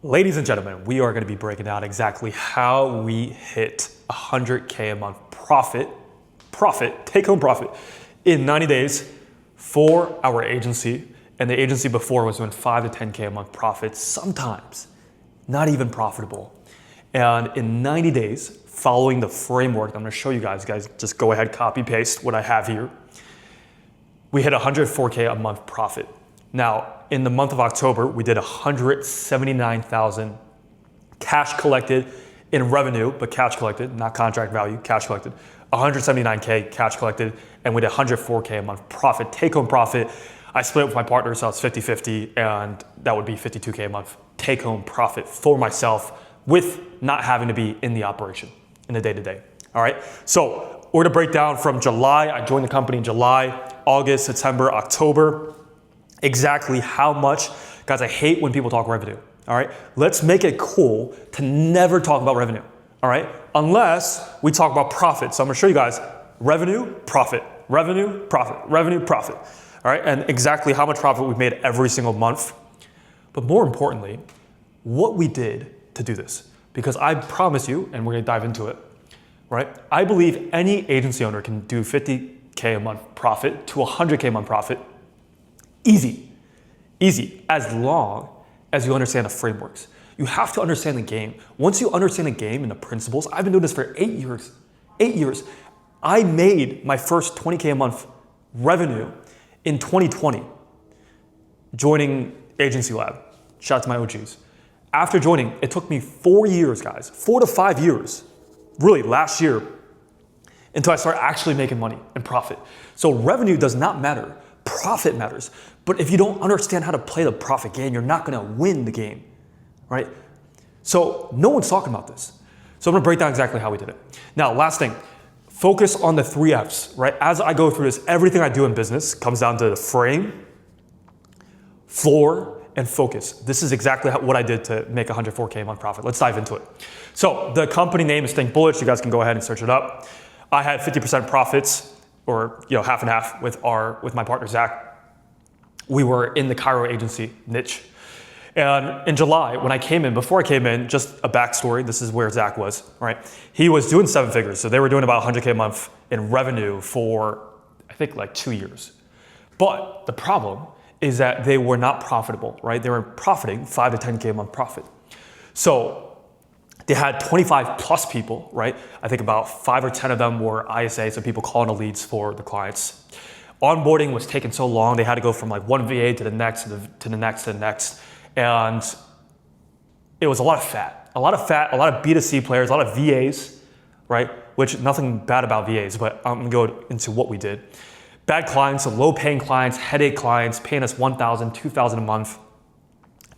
Ladies and gentlemen, we are going to be breaking down exactly how we hit 100K a month profit, take-home profit in 90 days for our agency. And the agency before was doing 5 to 10K a month profit, sometimes not even profitable. And in 90 days, following the framework I'm going to show you guys just go ahead, copy paste what I have here. We hit 104K a month profit. Now, in the month of October, we did 179,000 cash collected in revenue, but cash collected, not contract value, cash collected. 179K cash collected, and we did 104K a month profit, take-home profit. I split it with my partner, so it's 50-50, and that would be 52K a month take-home profit for myself with not having to be in the operation in the day-to-day. All right, so we're gonna break down from July. I joined the company in July, August, September, October. Exactly how much. Guys, I hate when people talk revenue, all right? Let's make it cool to never talk about revenue, all right? Unless we talk about profit. So I'm gonna show you guys revenue, profit, revenue, profit, revenue, profit, all right? And exactly how much profit we've made every single month. But more importantly, what we did to do this. Because I promise you, and we're gonna dive into it, right? I believe any agency owner can do 50K a month profit to 100K a month profit. Easy, as long as you understand the frameworks. You have to understand the game. Once you understand the game and the principles, I've been doing this for 8 years. 8 years. I made my first 20K a month revenue in 2020, joining Agency Lab. Shout out to my OGs. After joining, it took me 4 years, guys, 4 to 5 years, really last year, until I started actually making money and profit. So revenue does not matter. Profit matters. But if you don't understand how to play the profit game, you're not gonna win the game, right? So no one's talking about this. So I'm gonna break down exactly how we did it. Now, last thing, focus on the 3 Fs, right? As I go through this, everything I do in business comes down to the frame, floor, and focus. This is exactly what I did to make 104K a month profit. Let's dive into it. So the company name is Think Bullish. You guys can go ahead and search it up. I had 50% profits, or half and half with my partner Zach. We were in the Cairo agency niche. And in July, when I came in, before I came in, just a backstory, this is where Zach was, right? He was doing 7 figures. So they were doing about 100K a month in revenue for, I think, like 2 years. But the problem is that they were not profitable, right? They were profiting 5 to 10K a month profit. So they had 25 plus people, right? I think about 5 or 10 of them were ISA, so people calling the leads for the clients. Onboarding was taking so long, they had to go from like one VA to the next, to the next, to the next. And it was a lot of fat, a lot of B2C players, a lot of VAs, right? Which nothing bad about VAs, but I'm gonna go into what we did. Bad clients, so low paying clients, headache clients, paying us $1,000, $2,000 a month,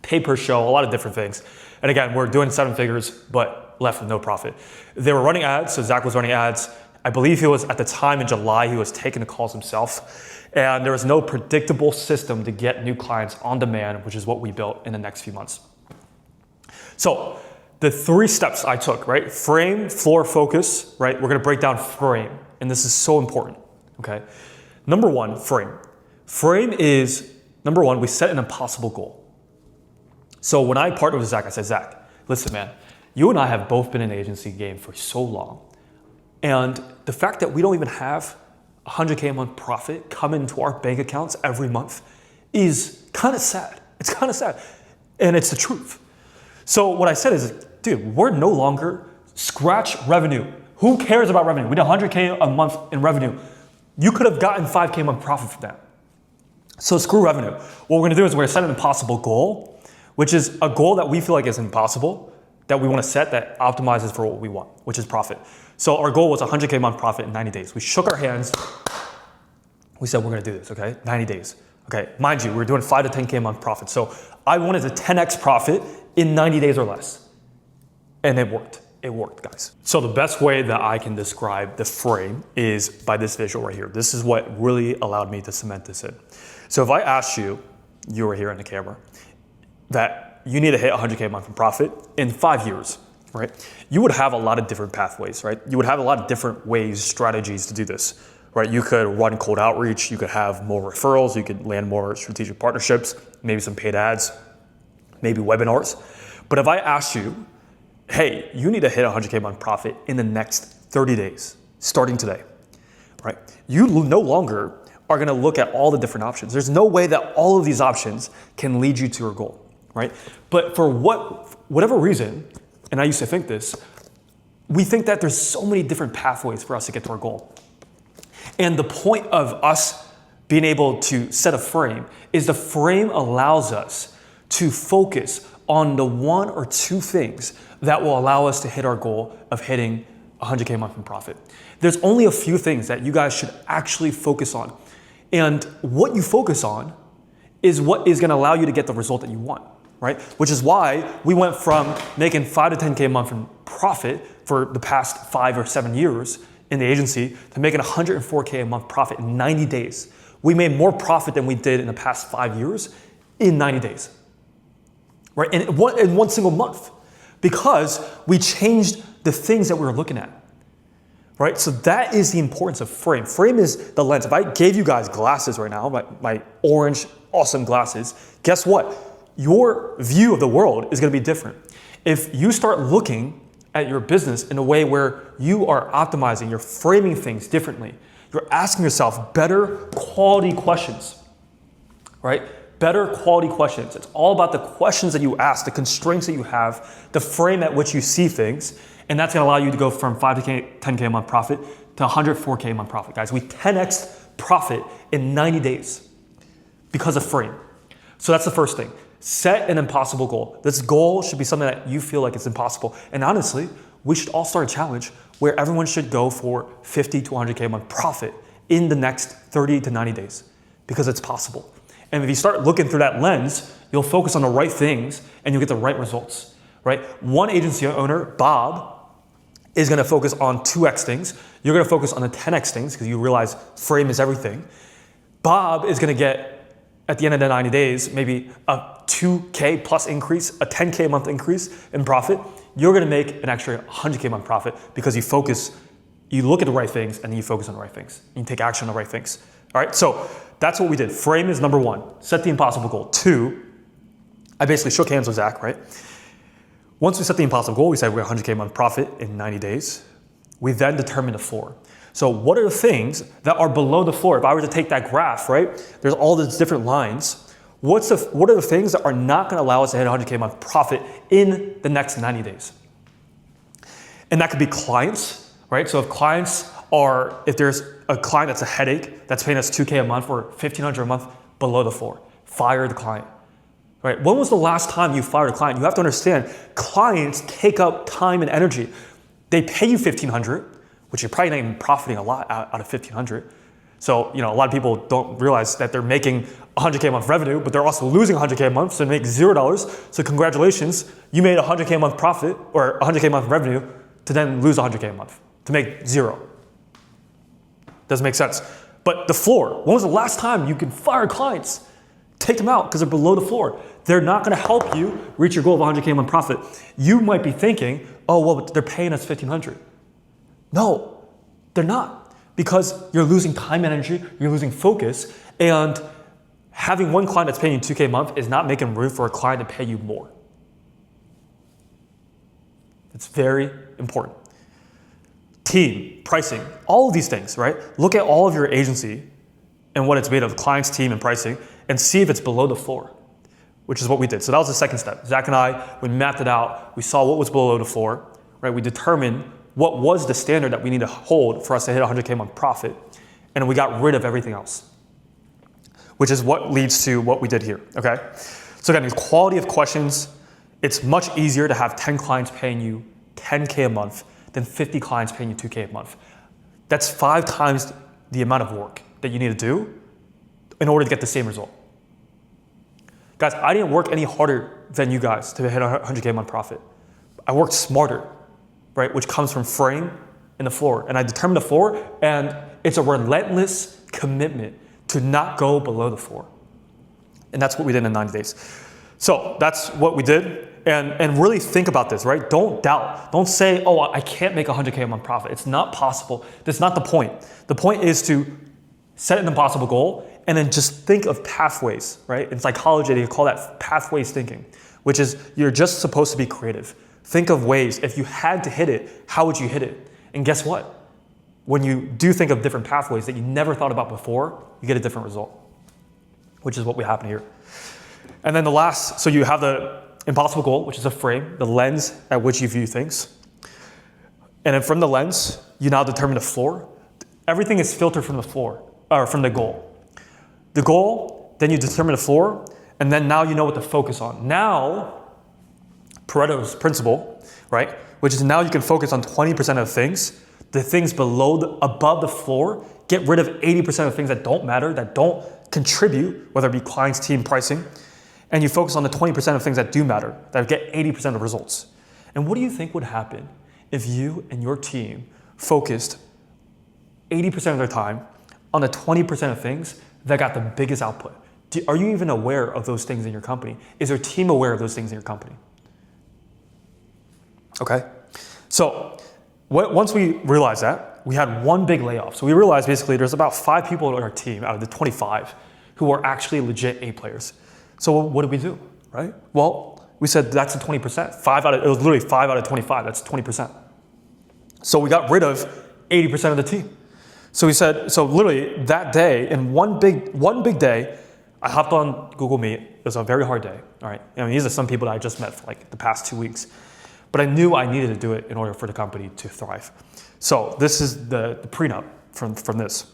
pay per show, a lot of different things. And again, we're doing 7 figures, but left with no profit. They were running ads, so Zach was running ads. I believe he was, at the time in July, he was taking the calls himself. And there was no predictable system to get new clients on demand, which is what we built in the next few months. So the 3 steps I took, right? Frame, floor, focus, right? We're gonna break down frame, and this is so important, okay? Number 1, frame. Frame is, number 1, we set an impossible goal. So when I partnered with Zach, I said, Zach, listen, man, you and I have both been in the agency game for so long. And the fact that we don't even have 100K a month profit come into our bank accounts every month is kind of sad. It's kind of sad. And it's the truth. So what I said is, dude, we're no longer scratch revenue. Who cares about revenue? We did 100K a month in revenue. You could have gotten 5K a month profit from that. So screw revenue. What we're gonna do is we're gonna set an impossible goal, which is a goal that we feel like is impossible, that we want to set that optimizes for what we want, which is profit. So our goal was 100K a month profit in 90 days. We shook our hands. We said, we're going to do this, okay? 90 days. Okay, mind you, we were doing 5 to 10K a month profit. So I wanted a 10X profit in 90 days or less. And it worked. It worked, guys. So the best way that I can describe the frame is by this visual right here. This is what really allowed me to cement this in. So if I asked you were here in the camera, that you need to hit 100K a month in profit in 5 years, right? You would have a lot of different pathways, right? You would have a lot of different ways, strategies to do this, right? You could run cold outreach, you could have more referrals, you could land more strategic partnerships, maybe some paid ads, maybe webinars. But if I asked you, hey, you need to hit 100K a month profit in the next 30 days, starting today, right? You no longer are gonna look at all the different options. There's no way that all of these options can lead you to your goal, right? But for whatever reason, and I used to think this, we think that there's so many different pathways for us to get to our goal. And the point of us being able to set a frame is the frame allows us to focus on the one or two things that will allow us to hit our goal of hitting 100K a month in profit. There's only a few things that you guys should actually focus on. And what you focus on is what is gonna allow you to get the result that you want, right? Which is why we went from making 5 to 10K a month in profit for the past 5 or 7 years in the agency to making 104K a month profit in 90 days. We made more profit than we did in the past 5 years in 90 days, right? In one single month, because we changed the things that we were looking at, right? So that is the importance of frame. Frame is the lens. If I gave you guys glasses right now, my orange, awesome glasses, guess what? Your view of the world is gonna be different. If you start looking at your business in a way where you are optimizing, you're framing things differently, you're asking yourself better quality questions, right? Better quality questions. It's all about the questions that you ask, the constraints that you have, the frame at which you see things, and that's gonna allow you to go from 5 to 10K a month profit to 104K a month profit. Guys, we 10x profit in 90 days because of frame. So that's the first thing. Set an impossible goal. This goal should be something that you feel like it's impossible. And honestly, we should all start a challenge where everyone should go for 50 to 100K a month profit in the next 30 to 90 days because it's possible. And if you start looking through that lens, you'll focus on the right things and you'll get the right results, right? One agency owner, Bob, is gonna focus on 2x things. You're gonna focus on the 10x things because you realize frame is everything. Bob is gonna get, at the end of the 90 days, maybe a 2K plus increase, a 10K a month increase in profit. You're gonna make an extra 100K a month profit because you look at the right things and then you focus on the right things. You take action on the right things. All right, so that's what we did. Frame is number 1, set the impossible goal. 2, I basically shook hands with Zach, right? Once we set the impossible goal, we said we're 100K a month profit in 90 days. We then determined the floor. So what are the things that are below the floor? If I were to take that graph, right? There's all these different lines. What are the things that are not gonna allow us to hit 100K a month profit in the next 90 days? And that could be clients, right? So if there's a client that's a headache, that's paying us 2K a month or 1,500 a month below the floor, fire the client, right? When was the last time you fired a client? You have to understand, clients take up time and energy. They pay you 1,500, which you're probably not even profiting a lot out of 1,500. So, a lot of people don't realize that they're making 100K a month revenue, but they're also losing 100K a month, so they make $0. So congratulations, you made 100K a month profit or 100K a month revenue to then lose 100K a month, to make 0. Doesn't make sense. But the floor, when was the last time you could fire clients? Take them out because they're below the floor. They're not gonna help you reach your goal of 100K a month profit. You might be thinking, oh, well, they're paying us 1,500. No, they're not, because you're losing time and energy, you're losing focus, and having one client that's paying you 2K a month is not making room for a client to pay you more. It's very important. Team, pricing, all of these things, right? Look at all of your agency and what it's made of, clients, team, and pricing, and see if it's below the floor, which is what we did. So that was the second step. Zach and I, we mapped it out, we saw what was below the floor, right? We determined what was the standard that we need to hold for us to hit 100K a month profit, and we got rid of everything else, which is what leads to what we did here, okay? So again, the quality of questions, it's much easier to have 10 clients paying you 10K a month than 50 clients paying you 2K a month. That's 5 times the amount of work that you need to do in order to get the same result. Guys, I didn't work any harder than you guys to hit 100K a month profit. I worked smarter, right? Which comes from frame and the floor. And I determined the floor, and it's a relentless commitment to not go below the floor. And that's what we did in 90 days. So that's what we did. And really think about this, right? Don't doubt. Don't say, oh, I can't make 100K a month profit. It's not possible. That's not the point. The point is to set an impossible goal and then just think of pathways, right? In psychology, they call that pathways thinking. which is you're just supposed to be creative. Think of ways, if you had to hit it, how would you hit it? And guess what? When you do think of different pathways that you never thought about before, you get a different result, which is what we happen here. And then the last, so you have the impossible goal, which is a frame, the lens at which you view things. And then from the lens, you now determine the floor. Everything is filtered from the floor, or from the goal. The goal, then you determine the floor, and then now you know what to focus on. Now, Pareto's principle, right, which is now you can focus on 20% of things. The things above the floor, get rid of 80% of things that don't matter, that don't contribute, whether it be clients, team, pricing, and you focus on the 20% of things that do matter, that get 80% of the results. And what do you think would happen if you and your team focused 80% of their time on the 20% of things that got the biggest output? Are you even aware of those things in your company? Is your team aware of those things in your company? Okay, so once we realized that, we had one big layoff. So we realized basically there's about 5 people on our team out of the 25 who are actually legit A players. So what did we do, right? Well, we said that's the 20%. It was literally 5 out of 25, that's 20%. So we got rid of 80% of the team. So we said, so literally that day, in one big day, I hopped on Google Meet. It was a very hard day, all right? I mean, these are some people that I just met for like the past 2 weeks. But I knew I needed to do it in order for the company to thrive. So this is the prenup from this.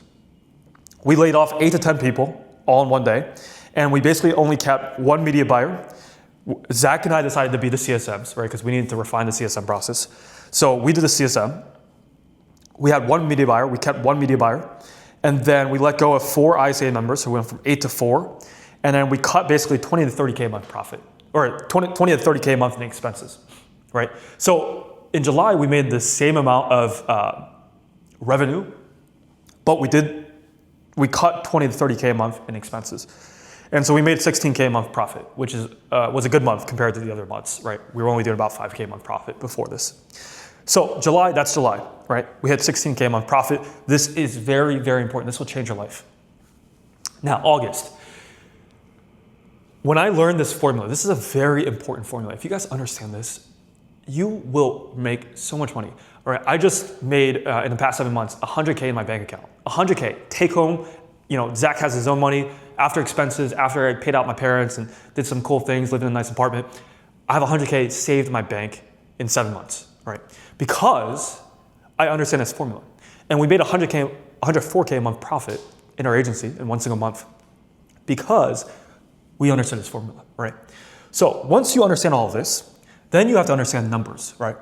We laid off 8 to 10 people all in one day, and we basically only kept one media buyer. Zach and I decided to be the CSMs, right? Because we needed to refine the CSM process. So we did the CSM. We had one media buyer. We kept one media buyer. And then we let go of 4 ISA members, so we went from 8 to 4. And then we cut basically 20 to 30K a month profit, or 20 to 30K a month in expenses. Right? So in July, we made the same amount of revenue, but we cut 20 to 30K a month in expenses. And so we made 16K a month profit, which was a good month compared to the other months, right? We were only doing about 5K a month profit before this. So July, that's July, right? We had 16K a month profit. This is very, very important. This will change your life. Now, August. When I learned this formula, this is a very important formula. If you guys understand this, you will make so much money. All right, I just made, in the past 7 months, 100K in my bank account. 100K, take home, Zach has his own money, after expenses, after I paid out my parents and did some cool things, lived in a nice apartment, I have 100K saved in my bank in 7 months, right? Because I understand this formula. And we made 104K a month profit in our agency in one single month because we understood this formula, right? So once you understand all of this, then you have to understand numbers, right?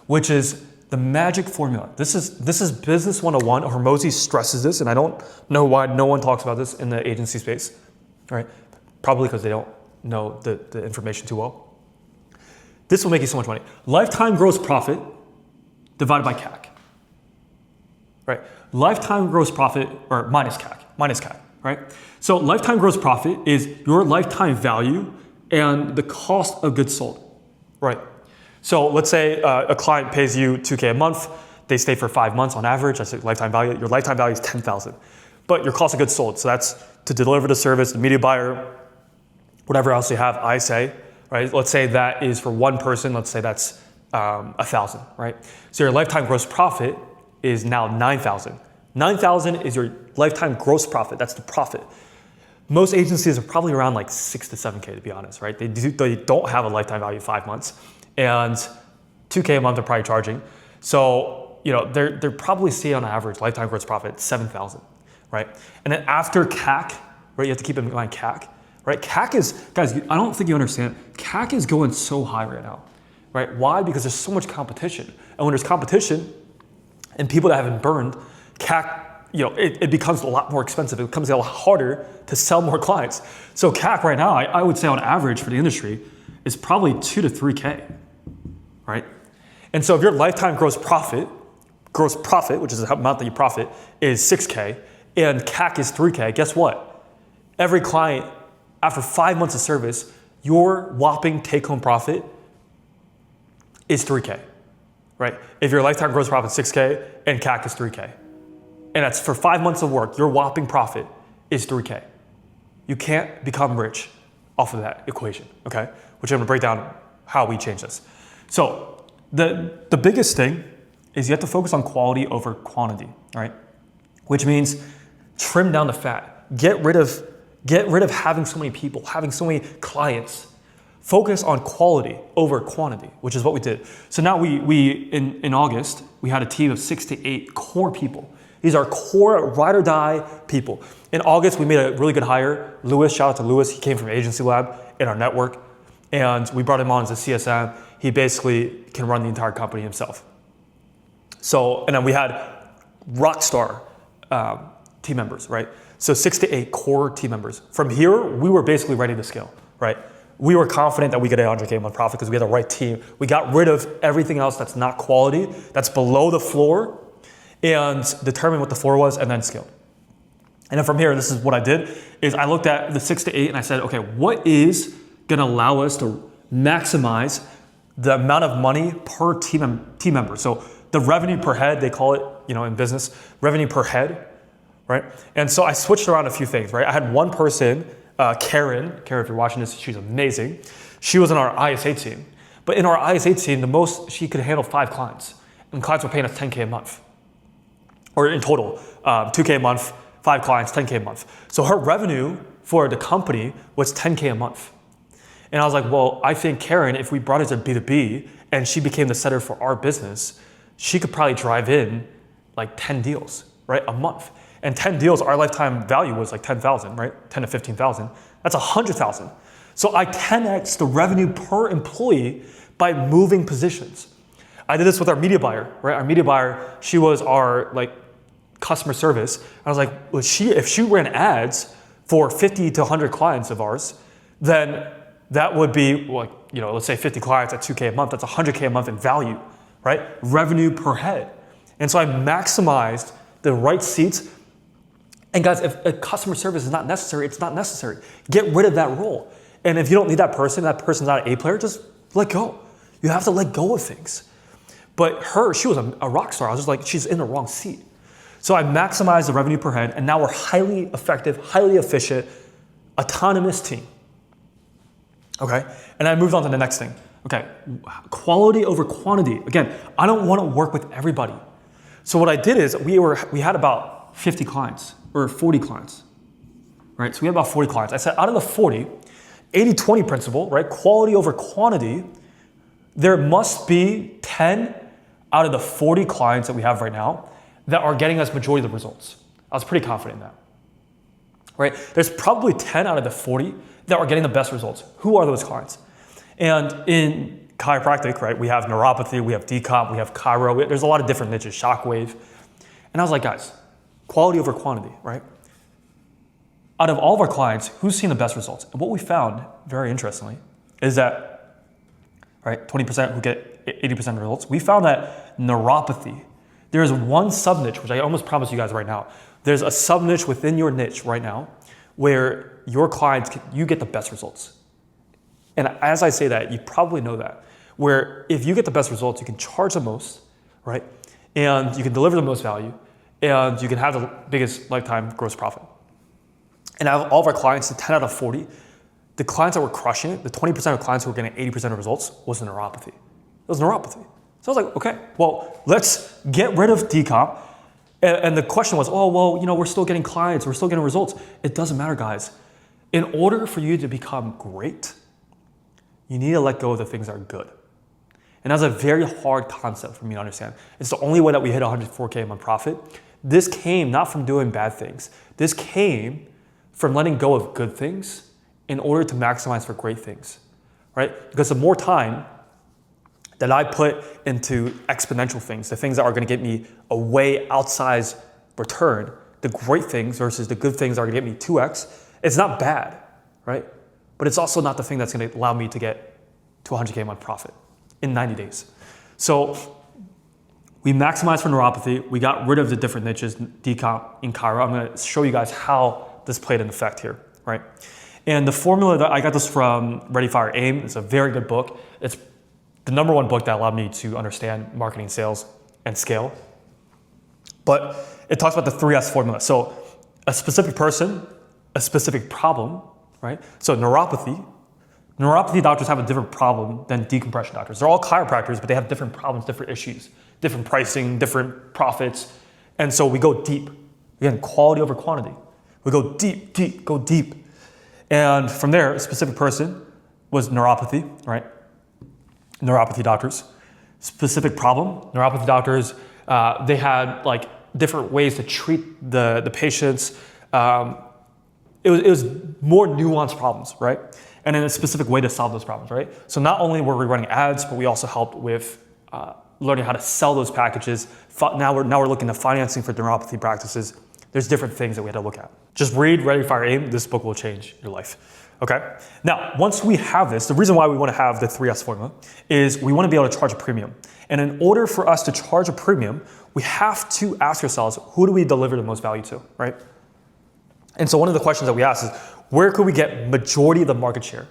Which is the magic formula. This is business 101. Hormozi stresses this, and I don't know why no one talks about this in the agency space, right? Probably because they don't know the information too well. This will make you so much money. Lifetime gross profit divided by CAC, right? Lifetime gross profit, or minus CAC, right? So lifetime gross profit is your lifetime value and the cost of goods sold. Right. So let's say a client pays you 2K a month. They stay for 5 months on average. That's your lifetime value. Your lifetime value is 10,000. But your cost of goods sold, so that's to deliver the service, the media buyer, whatever else you have, ISA, right? Let's say that is for one person. Let's say that's 1,000, right? So your lifetime gross profit is now 9,000. 9,000 is your lifetime gross profit. That's the profit. Most agencies are probably around like 6 to 7K, to be honest, right? They don't have a lifetime value of 5 months, and 2K a month they're probably charging. So they're probably seeing on average lifetime gross profit 7,000, right? And then after CAC, right? You have to keep in mind CAC, right? CAC is, guys, I don't think you understand. CAC is going so high right now, right? Why? Because there's so much competition, and when there's competition and people that haven't burned, CAC. It becomes a lot more expensive. It becomes a lot harder to sell more clients. So CAC right now, I would say on average for the industry, is probably 2 to 3K, right? And so if your lifetime gross profit, which is the amount that you profit, is 6K, and CAC is 3K, guess what? Every client, after 5 months of service, your whopping take-home profit is 3K, right? If your lifetime gross profit is 6K and CAC is 3K. And that's for 5 months of work, your whopping profit is 3K. You can't become rich off of that equation, okay? which I'm gonna break down how we change this. So the biggest thing is you have to focus on quality over quantity, right? Which means trim down the fat. Get rid of having so many people, having so many clients. Focus on quality over quantity, which is what we did. So now we in August, we had a team of 6 to 8 core people. These are core ride or die people. In August, we made a really good hire. Lewis, shout out to Lewis. He came from Agency Lab in our network, and we brought him on as a CSM. He basically can run the entire company himself. So, and then we had rock star team members, right? So 6 to 8 core team members. From here, we were basically ready to scale, right? We were confident that we could hit 100K a month profit because we had the right team. We got rid of everything else that's not quality, that's below the floor, and determined what the floor was, and then scaled. And then from here, this is what I did, is I looked at the 6 to 8 and I said, okay, what is gonna allow us to maximize the amount of money per team member? So the revenue per head, they call it, in business, revenue per head, right? And so I switched around a few things, right? I had one person, Karen, if you're watching this, she's amazing. She was in our ISA team. But in our ISA team, the most she could handle 5 clients. And clients were paying us 10K a month. Or in total, 2K a month, 5 clients, 10K a month. So her revenue for the company was 10K a month. And I was like, well, I think Karen, if we brought her to B2B and she became the setter for our business, she could probably drive in like 10 deals, right, a month. And 10 deals, our lifetime value was like 10,000, right? 10 to 15,000. That's 100,000. So I 10x the revenue per employee by moving positions. I did this with our media buyer, right? Our media buyer, she was our customer service. I was like, well, if she ran ads for 50 to 100 clients of ours, then that would be let's say 50 clients at 2K a month. That's 100K a month in value, right? Revenue per head. And so I maximized the right seats. And guys, if a customer service is not necessary, it's not necessary. Get rid of that role. And if you don't need that person's not an A player, just let go. You have to let go of things. But she was a rock star. I was just like, she's in the wrong seat. So I maximized the revenue per head, and now we're highly effective, highly efficient, autonomous team. Okay, and I moved on to the next thing. Okay, quality over quantity. Again, I don't want to work with everybody. So what I did is we had about 50 clients or 40 clients, right? So we had about 40 clients. I said out of the 40, 80-20 principle, right? Quality over quantity, there must be 10 out of the 40 clients that we have right now that are getting us majority of the results. I was pretty confident in that, right? There's probably 10 out of the 40 that are getting the best results. Who are those clients? And in chiropractic, right, we have neuropathy, we have decomp, we have chiro, there's a lot of different niches, shockwave. And I was like, guys, quality over quantity, right? Out of all of our clients, who's seen the best results? And what we found, very interestingly, is that, right, 20% who get 80% of the results, we found that neuropathy, there is one sub-niche, which I almost promise you guys right now, there's a sub-niche within your niche right now where your clients, you get the best results. And as I say that, you probably know that, where if you get the best results, you can charge the most, right? And you can deliver the most value, and you can have the biggest lifetime gross profit. And out of all of our clients, the 10 out of 40, the clients that were crushing it, the 20% of clients who were getting 80% of results was neuropathy. It was neuropathy. So I was like, okay, well, let's get rid of decomp. And the question was, oh, well, we're still getting clients, we're still getting results. It doesn't matter, guys. In order for you to become great, you need to let go of the things that are good. And that's a very hard concept for me to understand. It's the only way that we hit 104K a month profit. This came not from doing bad things. This came from letting go of good things in order to maximize for great things, right? Because the more time that I put into exponential things, the things that are gonna get me a way outsized return, the great things versus the good things that are gonna get me 2x, it's not bad, right? But it's also not the thing that's gonna allow me to get to 100K a month profit in 90 days. So we maximized for neuropathy. We got rid of the different niches, decomp and chiro. I'm gonna show you guys how this played an effect here, right? And the formula that I got this from Ready, Fire, Aim. It's a very good book. It's the #1 book that allowed me to understand marketing, sales, and scale. But it talks about the 3S formula. So a specific person, a specific problem, right? So neuropathy, Neuropathy doctors have a different problem than decompression doctors. They're all chiropractors, but they have different problems, different issues, different pricing, different profits. And so we go deep. Again, quality over quantity. We go deep, go deep. And from there, a specific person was neuropathy, right? Neuropathy doctors. Specific problem, neuropathy doctors, they had like different ways to treat the patients. It was more nuanced problems, right? And in a specific way to solve those problems, right? So not only were we running ads, but we also helped with learning how to sell those packages. Now we're looking at financing for neuropathy practices. There's different things that we had to look at. Just read Ready, Fire, Aim. This book will change your life, okay? Now, once we have this, the reason why we want to have the 3S formula is we want to be able to charge a premium. And in order for us to charge a premium, we have to ask ourselves, who do we deliver the most value to, right? And so one of the questions that we ask is, where could we get majority of the market share,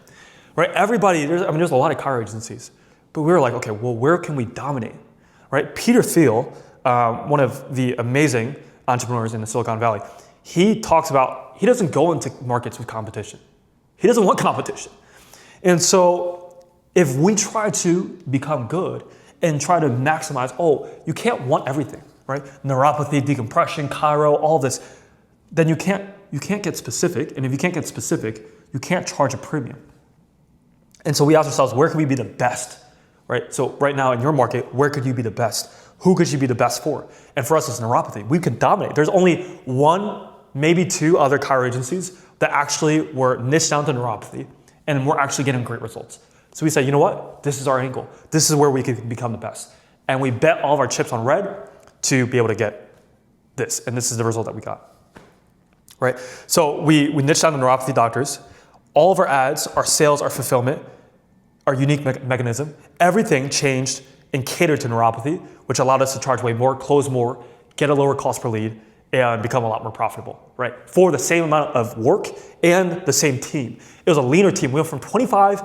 right? Everybody, there's a lot of chiro agencies, but we were like, okay, well, where can we dominate, right? Peter Thiel, one of the amazing entrepreneurs in the Silicon Valley, he talks about, he doesn't go into markets with competition. He doesn't want competition. And so if we try to become good and try to maximize, you can't want everything, right? Neuropathy, decompression, chiro, all this, then you can't get specific. And if you can't get specific, you can't charge a premium. And so we ask ourselves, where can we be the best, right? So right now in your market, where could you be the best? Who could you be the best for? And for us, it's neuropathy. We could dominate. There's only one, maybe two other chiro agencies that actually were niched down to neuropathy, and we're actually getting great results. So we say, you know what? This is our angle. This is where we can become the best. And we bet all of our chips on red to be able to get this. And this is the result that we got, right? So we niched down to neuropathy doctors. All of our ads, our sales, our fulfillment, our unique mechanism, everything changed and catered to neuropathy, which allowed us to charge way more, close more, get a lower cost per lead, and become a lot more profitable, right? For the same amount of work and the same team. It was a leaner team. We went from 25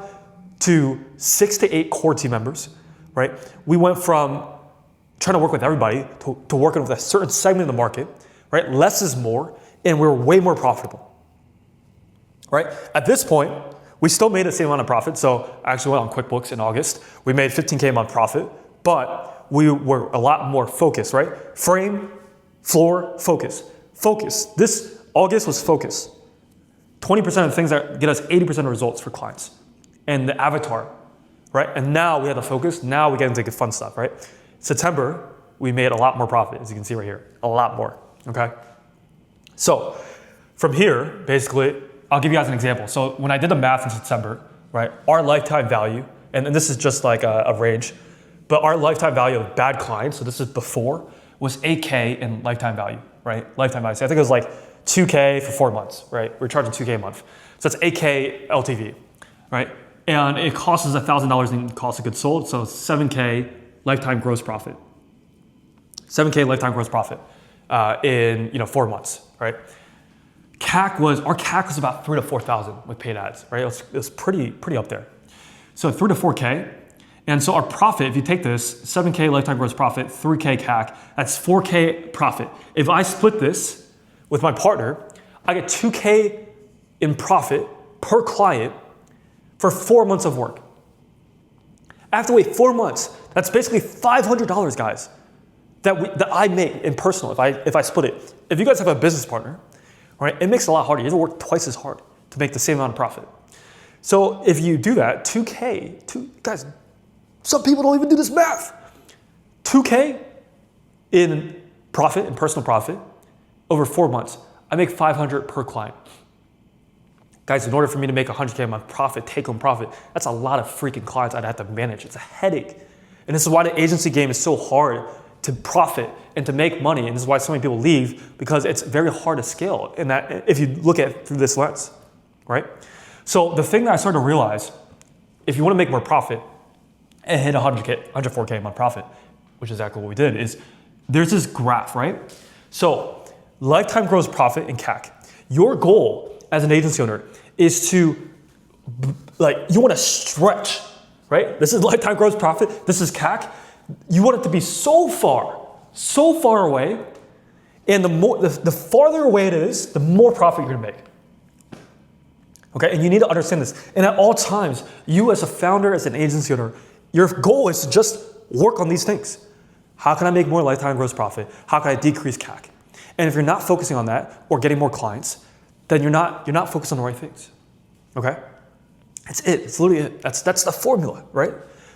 to 6 to 8 core team members, right? We went from trying to work with everybody to working with a certain segment of the market, right? Less is more, and we're way more profitable, right? At this point, we still made the same amount of profit. So I actually went on QuickBooks in August. We made 15K a month profit, but we were a lot more focused, right? Frame, floor, focus. Focus. This August was focus. 20% of the things that get us 80% of results for clients. And the avatar, right? And now we have the focus. Now we get into the fun stuff, right? September, we made a lot more profit, as you can see right here. A lot more, okay? So from here, basically, I'll give you guys an example. So when I did the math in September, right, our lifetime value, and this is just like a range, but our lifetime value of bad clients, so this is before, was 8K in lifetime value, right? Lifetime value. So I think it was like 2K for 4 months, right? We're charging 2K a month. So that's 8K LTV, right? And it costs us $1,000 in cost of goods sold, so 7K lifetime gross profit. 7K lifetime gross profit in 4 months, right? Our CAC was about 3 to 4,000 with paid ads, right? It was pretty up there. So 3 to 4K. And so our profit, if you take this, 7K lifetime gross profit, 3K CAC, that's 4K profit. If I split this with my partner, I get 2K in profit per client for 4 months of work. I have to wait 4 months. That's basically $500, guys, that I make in personal if I split it. If you guys have a business partner, right, it makes it a lot harder. You have to work twice as hard to make the same amount of profit. So if you do that, 2K, guys, some people don't even do this math. 2K in profit, in personal profit, over 4 months. I make 500 per client. Guys, in order for me to make 100K a month profit, take-home profit, that's a lot of freaking clients I'd have to manage. It's a headache. And this is why the agency game is so hard to profit and to make money. And this is why so many people leave, because it's very hard to scale. And that, if you look at it through this lens, right? So the thing that I started to realize, if you want to make more profit and hit 104K a month profit, which is exactly what we did, is there's this graph, right? So lifetime gross profit and CAC. Your goal as an agency owner is to, you want to stretch, right? This is lifetime gross profit. This is CAC. You want it to be so far away, and the farther away it is, the more profit you're gonna make. Okay, and you need to understand this. And at all times, you as a founder, as an agency owner, your goal is to just work on these things. How can I make more lifetime gross profit? How can I decrease CAC? And if you're not focusing on that or getting more clients, then you're not focused on the right things. Okay? That's it. It's literally it. That's the formula, right?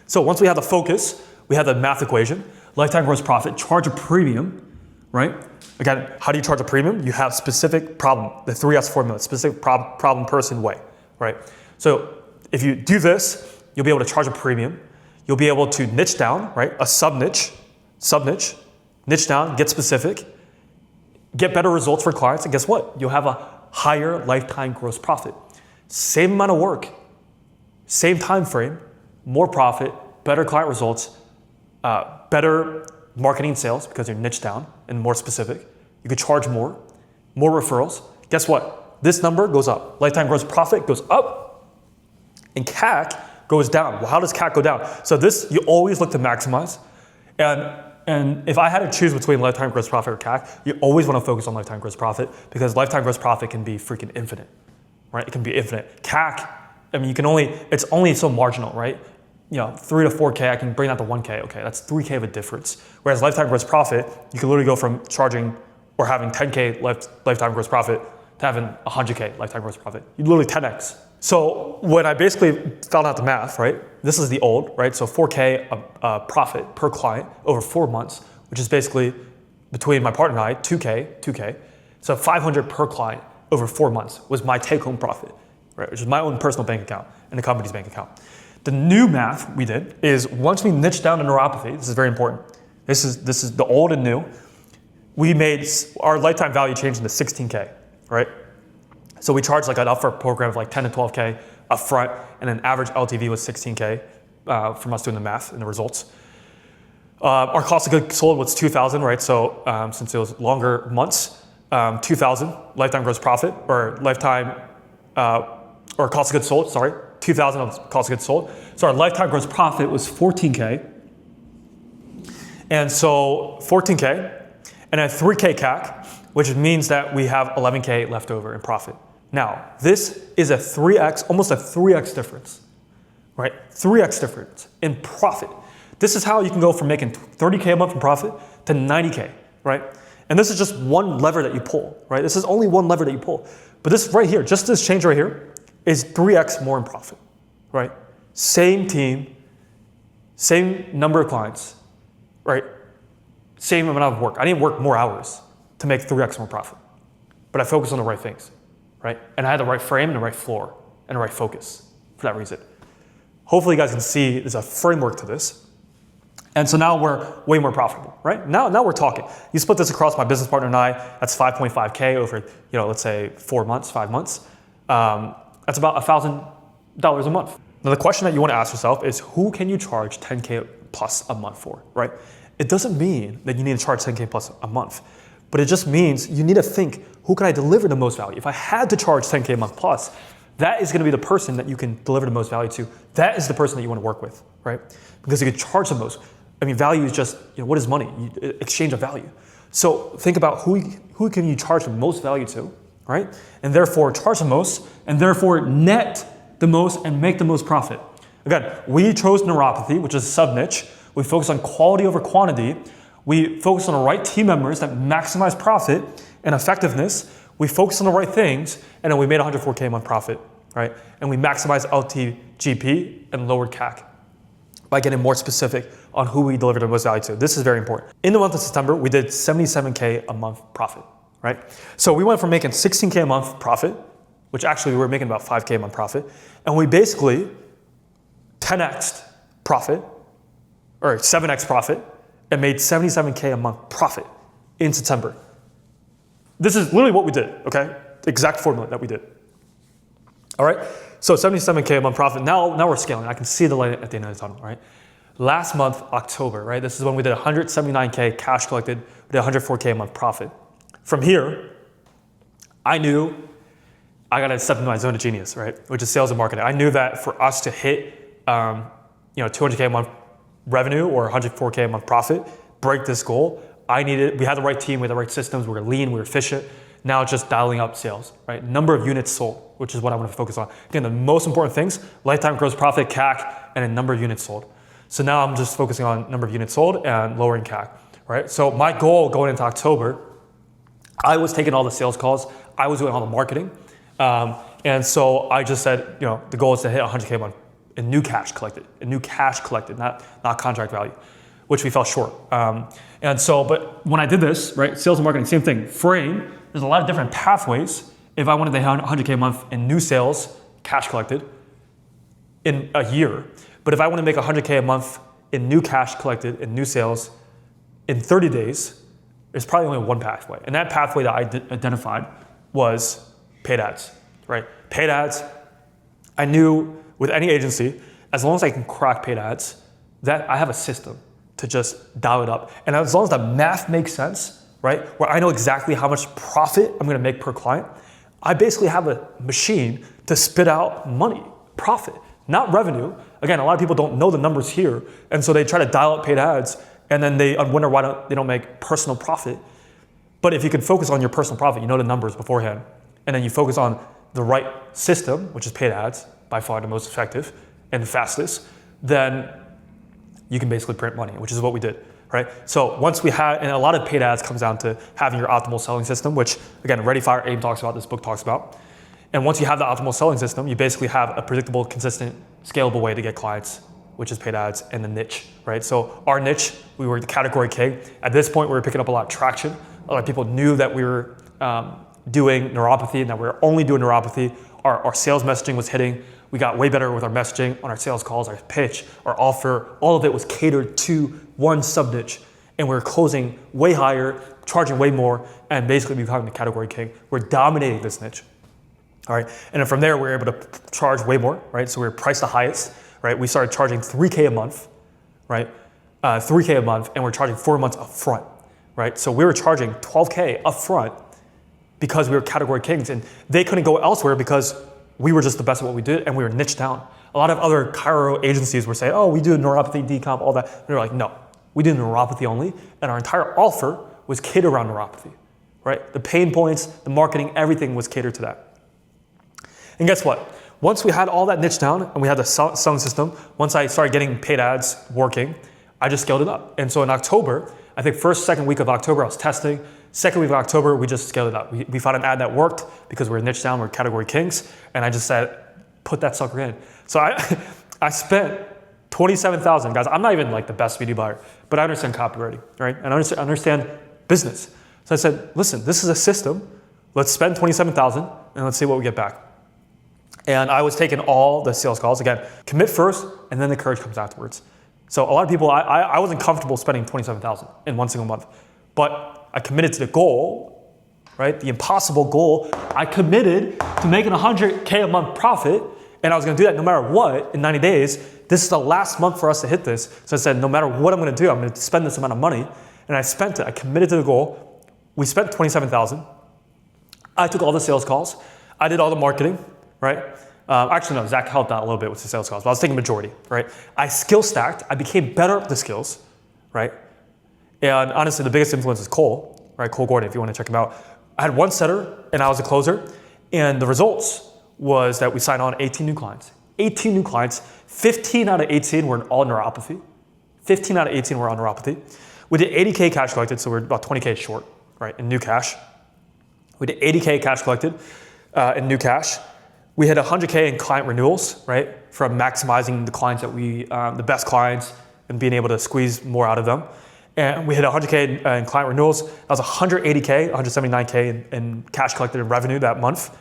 So once we have the focus, we have the math equation, lifetime gross profit, charge a premium, right? Again, how do you charge a premium? You have specific problem, the 3S formula, specific problem, person, way, right? So if you do this, you'll be able to charge a premium. You'll be able to niche down, right? A sub-niche, niche down, get specific, get better results for clients, and guess what? You'll have a higher lifetime gross profit. Same amount of work, same time frame, more profit, better client results, better marketing sales because you're niche down and more specific. You could charge more referrals. Guess what? This number goes up. Lifetime gross profit goes up and CAC goes down. Well, how does CAC go down? So this, you always look to maximize. And if I had to choose between lifetime gross profit or CAC, you always want to focus on lifetime gross profit because lifetime gross profit can be freaking infinite, right? It can be infinite. CAC, I mean, it's only so marginal, right? 3 to 4K, I can bring that to 1K. Okay, that's 3K of a difference. Whereas lifetime gross profit, you can literally go from charging or having 10K lifetime gross profit to having 100K lifetime gross profit. You literally 10X. So when I basically found out the math, right? This is the old, right? So 4K profit per client over 4 months, which is basically between my partner and I, 2K. So 500 per client over 4 months was my take-home profit, right? Which is my own personal bank account and the company's bank account. The new math we did is once we niche down to neuropathy, this is very important. This is the old and new. We made our lifetime value change into 16K, right? So we charged like an upfront program of like 10 to 12K upfront, and an average LTV was 16K from us doing the math and the results. Our cost of goods sold was 2,000, right? So since it was longer months, 2,000 lifetime gross profit or lifetime or cost of goods sold. Sorry, 2,000 of cost of goods sold. So our lifetime gross profit was 14K, and so 14K, and a 3K CAC, which means that we have 11K left over in profit. Now, this is a 3X, almost a 3X difference, right? 3X difference in profit. This is how you can go from making 30K a month in profit to 90K, right? And this is just one lever that you pull, right? This is only one lever that you pull. But this right here, just this change right here, is 3X more in profit, right? Same team, same number of clients, right? Same amount of work. I didn't work more hours to make 3X more profit, but I focused on the right things, right? And I had the right frame and the right floor and the right focus for that reason. Hopefully you guys can see there's a framework to this. And so now we're way more profitable, right? Now we're talking. You split this across my business partner and I, that's 5.5K over, let's say 5 months. That's about $1,000 a month. Now the question that you want to ask yourself is, who can you charge 10K plus a month for, right? It doesn't mean that you need to charge 10K plus a month, but it just means you need to think, who can I deliver the most value? If I had to charge 10K a month plus, that is going to be the person that you can deliver the most value to. That is the person that you want to work with, right? Because you can charge the most. I mean, value is just, what is money? Exchange of value. So think about who can you charge the most value to, right? And therefore charge the most, and therefore net the most and make the most profit. Again, we chose neuropathy, which is a sub-niche. We focus on quality over quantity. We focus on the right team members that maximize profit and effectiveness. We focus on the right things, and then we made 104K a month profit, right? And we maximized LTGP and lowered CAC by getting more specific on who we deliver the most value to. This is very important. In the month of September, we did 77K a month profit, right? So we went from making 16K a month profit, which actually we were making about 5K a month profit, and we basically 10x'd profit, or 7x profit, and made 77K a month profit in September. This is literally what we did, okay? The exact formula that we did. All right, so 77K a month profit. Now we're scaling. I can see the light at the end of the tunnel, right? Last month, October, right? This is when we did 179K cash collected. We did 104K a month profit. From here, I knew I got to step into my zone of genius, right? Which is sales and marketing. I knew that for us to hit, 200K a month revenue or 104K a month profit, break this goal, we had the right team, we had the right systems, we were lean, we were efficient, Now it's just dialing up sales, right? Number of units sold, which is what I want to focus on. Again, the most important things, lifetime gross profit, CAC, and a number of units sold. So now I'm just focusing on number of units sold and lowering CAC, right? So my goal going into October, I was taking all the sales calls, I was doing all the marketing. And so I just said, the goal is to hit 100K a month in new cash collected, not contract value, which we fell short. But when I did this, right, sales and marketing, same thing. Frame, there's a lot of different pathways. If I wanted to hit 100K a month in new sales, cash collected, in a year. But if I want to make 100K a month in new cash collected, in new sales, in 30 days, there's probably only one pathway. And that pathway that I identified was paid ads, right? Paid ads, I knew with any agency, as long as I can crack paid ads, that I have a system to just dial it up. And as long as the math makes sense, right, where I know exactly how much profit I'm gonna make per client, I basically have a machine to spit out money, profit, not revenue. Again, a lot of people don't know the numbers here, and so they try to dial up paid ads, and then they wonder why they don't make personal profit. But if you can focus on your personal profit, you know the numbers beforehand, and then you focus on the right system, which is paid ads, by far the most effective and the fastest, then you can basically print money, which is what we did, right? So once we had, and a lot of paid ads comes down to having your optimal selling system, which again, Ready, Fire, Aim talks about, this book talks about. And once you have the optimal selling system, you basically have a predictable, consistent, scalable way to get clients, which is paid ads, and the niche, right? So our niche, we were the category king. At this point, we were picking up a lot of traction. A lot of people knew that we were doing neuropathy and that we were only doing neuropathy. Our sales messaging was hitting. We got way better with our messaging on our sales calls, our pitch, our offer. All of it was catered to one sub niche. And we were closing way higher, charging way more, and basically becoming the category king. We're dominating this niche. All right, and then from there, we were able to charge way more, right? So we were priced the highest, right? We started charging 3K a month, right? 3K a month, and we're charging 4 months up front, right? So we were charging 12K up front because we were category kings, and they couldn't go elsewhere because we were just the best at what we did, and we were niched down. A lot of other chiro agencies were saying, oh, we do neuropathy, decomp, all that. And we were like, no, we do neuropathy only, and our entire offer was catered around neuropathy, right? The pain points, the marketing, everything was catered to that. And guess what? Once we had all that niche down and we had the selling system, once I started getting paid ads working, I just scaled it up. And so in October, I think second week of October, I was testing. Second week of October, we just scaled it up. We found an ad that worked because we were niche down, we're category kings. And I just said, put that sucker in. So I spent $27,000. Guys, I'm not even like the best video buyer, but I understand copywriting, right? And I understand business. So I said, listen, this is a system. Let's spend $27,000 and let's see what we get back. And I was taking all the sales calls. Again, commit first, and then the courage comes afterwards. So a lot of people, I wasn't comfortable spending $27,000 in one single month, but I committed to the goal, right? The impossible goal. I committed to making 100K a month profit, and I was gonna do that no matter what in 90 days. This is the last month for us to hit this. So I said, no matter what I'm gonna do, I'm gonna spend this amount of money. And I spent it, I committed to the goal. We spent $27,000. I took all the sales calls. I did all the marketing. Right? Actually, no, Zach helped out a little bit with the sales calls, but I was taking majority, right? I skill stacked, I became better at the skills, right? And honestly, the biggest influence is Cole, right? Cole Gordon, if you want to check him out. I had one setter and I was a closer, and the results was that we signed on 18 new clients. 18 new clients, 15 out of 18 were all neuropathy. 15 out of 18 were on neuropathy. We did 80K cash collected, so we're about 20K short, right, in new cash. We did 80K cash collected in new cash. We had 100K in client renewals, right? From maximizing the clients that the best clients, and being able to squeeze more out of them. And we hit 100K in client renewals. That was 180K, 179K in cash collected in revenue that month.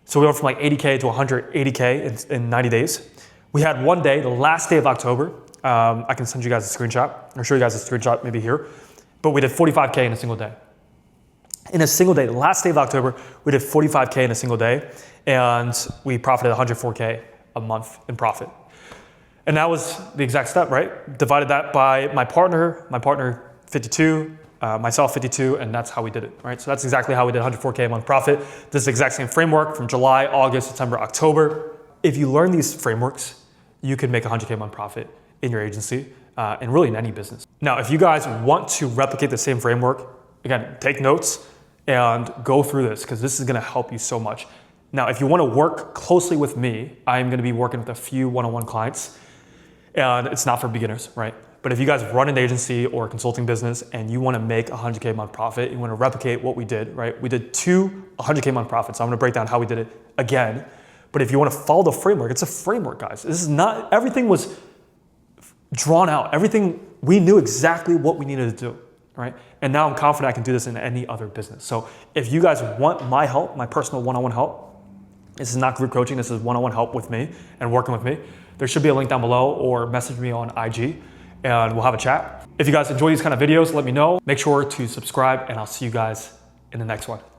So we went from like 80K to 180K in 90 days. We had one day, the last day of October. I can send you guys a screenshot. I'll show you guys a screenshot maybe here. But we did 45K in a single day. In a single day, the last day of October, we did 45K in a single day, and we profited 104K a month in profit. And that was the exact step, right? Divided that by my partner 52, myself 52, and that's how we did it, right? So that's exactly how we did 104K a month profit. This is the exact same framework from July, August, September, October. If you learn these frameworks, you can make 100K a month profit in your agency and really in any business. Now, if you guys want to replicate the same framework, again, take notes and go through this because this is gonna help you so much. Now, if you wanna work closely with me, I'm gonna be working with a few one-on-one clients, and it's not for beginners, right? But if you guys run an agency or a consulting business and you wanna make 100K a month profit, you wanna replicate what we did, right? We did two 100K a month profits. So I'm gonna break down how we did it again. But if you wanna follow the framework, it's a framework, guys. This is not, everything was drawn out. Everything, we knew exactly what we needed to do, right? And now I'm confident I can do this in any other business. So if you guys want my help, my personal one-on-one help, this is not group coaching, this is one-on-one help with me and working with me. There should be a link down below, or message me on IG and we'll have a chat. If you guys enjoy these kind of videos, let me know. Make sure to subscribe, and I'll see you guys in the next one.